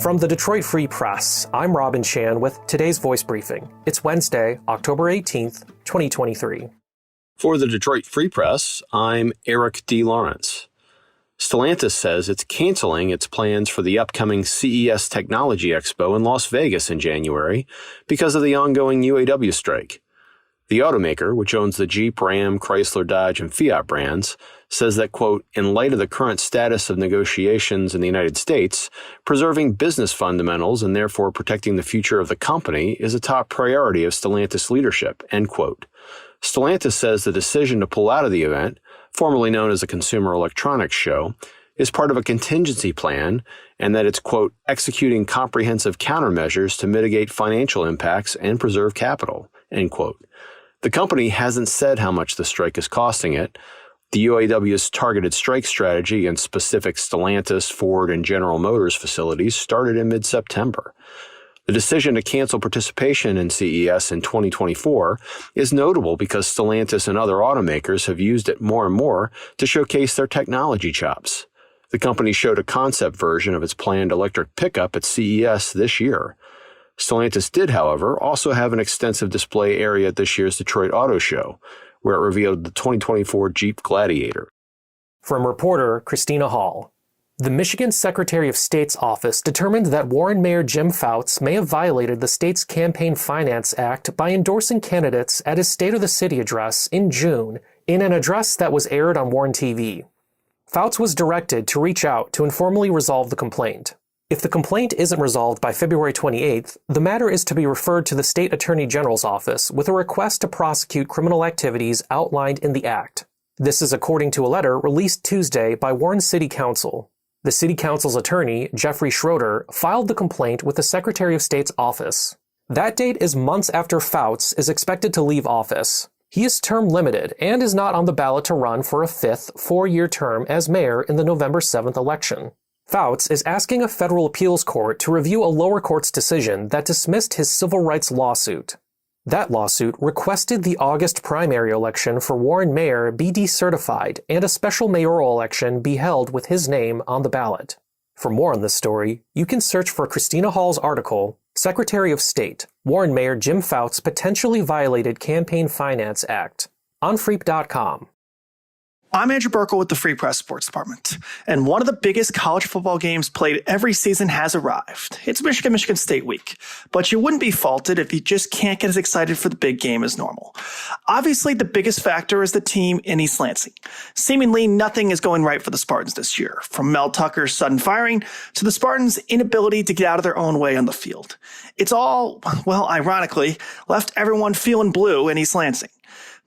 From the Detroit Free Press, I'm Robin Chan with today's voice briefing. It's Wednesday, October 18th, 2023. For the Detroit Free Press, I'm Eric D. Lawrence. Stellantis says it's canceling its plans for the upcoming CES Technology Expo in Las Vegas in January because of the ongoing UAW strike. The automaker, which owns the Jeep, Ram, Chrysler, Dodge, and Fiat brands, says that, quote, in light of the current status of negotiations in the United States, preserving business fundamentals and therefore protecting the future of the company is a top priority of Stellantis leadership, end quote. Stellantis says the decision to pull out of the event, formerly known as a Consumer Electronics Show, is part of a contingency plan and that it's, quote, executing comprehensive countermeasures to mitigate financial impacts and preserve capital, end quote. The company hasn't said how much the strike is costing it. The UAW's targeted strike strategy against specific Stellantis, Ford, and General Motors facilities started in mid-September. The decision to cancel participation in CES in 2024 is notable because Stellantis and other automakers have used it more and more to showcase their technology chops. The company showed a concept version of its planned electric pickup at CES this year. Stellantis did, however, also have an extensive display area at this year's Detroit Auto Show, where it revealed the 2024 Jeep Gladiator. From reporter Christina Hall. The Michigan Secretary of State's office determined that Warren Mayor Jim Fouts may have violated the state's Campaign Finance Act by endorsing candidates at his State of the City address in June in an address that was aired on Warren TV. Fouts was directed to reach out to informally resolve the complaint. If the complaint isn't resolved by February 28th, the matter is to be referred to the State Attorney General's office with a request to prosecute criminal activities outlined in the act. This is according to a letter released Tuesday by Warren City Council. The City Council's attorney, Jeffrey Schroeder, filed the complaint with the Secretary of State's office. That date is months after Fouts is expected to leave office. He is term limited and is not on the ballot to run for a fifth, four-year term as mayor in the November 7th election. Fouts is asking a federal appeals court to review a lower court's decision that dismissed his civil rights lawsuit. That lawsuit requested the August primary election for Warren Mayor be decertified and a special mayoral election be held with his name on the ballot. For more on this story, you can search for Christina Hall's article, Secretary of State, Warren Mayor Jim Fouts potentially violated Campaign Finance Act, on Freep.com. I'm Andrew Burkle with the Free Press Sports Department, and one of the biggest college football games played every season has arrived. It's Michigan State week, but you wouldn't be faulted if you just can't get as excited for the big game as normal. Obviously, the biggest factor is the team in East Lansing. Seemingly nothing is going right for the Spartans this year, from Mel Tucker's sudden firing to the Spartans' inability to get out of their own way on the field. It's all, well, ironically, left everyone feeling blue in East Lansing.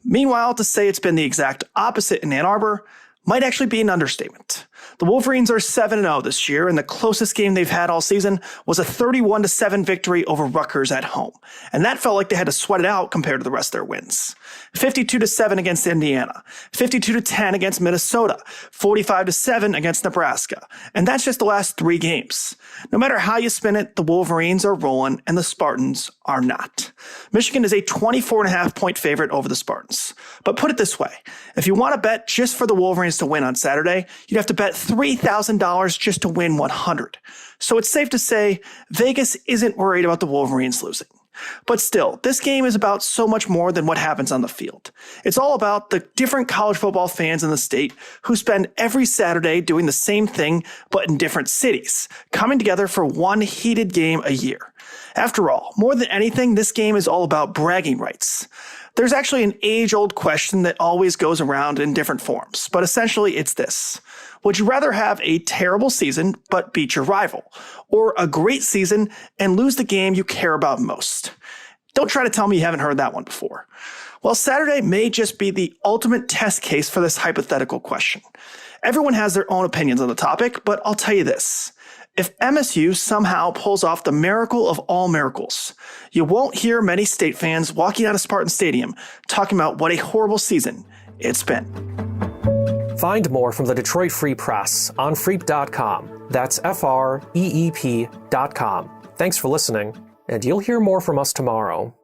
Meanwhile, to say it's been the exact opposite in Ann Arbor might actually be an understatement. The Wolverines are 7-0 this year, and the closest game they've had all season was a 31-7 victory over Rutgers at home. And that felt like they had to sweat it out compared to the rest of their wins. 52-7 against Indiana, 52-10 against Minnesota, 45-7 against Nebraska. And that's just the last three games. No matter how you spin it, the Wolverines are rolling and the Spartans are not. Michigan is a 24.5-point favorite over the Spartans. But put it this way, if you want to bet just for the Wolverines to win on Saturday, you'd have to bet $3,000 just to win 100. So it's safe to say Vegas isn't worried about the Wolverines losing. But still, this game is about so much more than what happens on the field. It's all about the different college football fans in the state who spend every Saturday doing the same thing, but in different cities, coming together for one heated game a year. After all, more than anything, this game is all about bragging rights. There's actually an age-old question that always goes around in different forms, but essentially it's this. Would you rather have a terrible season but beat your rival, or a great season and lose the game you care about most? Don't try to tell me you haven't heard that one before. Well, Saturday may just be the ultimate test case for this hypothetical question. Everyone has their own opinions on the topic, but I'll tell you this. If MSU somehow pulls off the miracle of all miracles, you won't hear many state fans walking out of Spartan Stadium talking about what a horrible season it's been. Find more from the Detroit Free Press on Freep.com. That's FREEP.com. Thanks for listening, and you'll hear more from us tomorrow.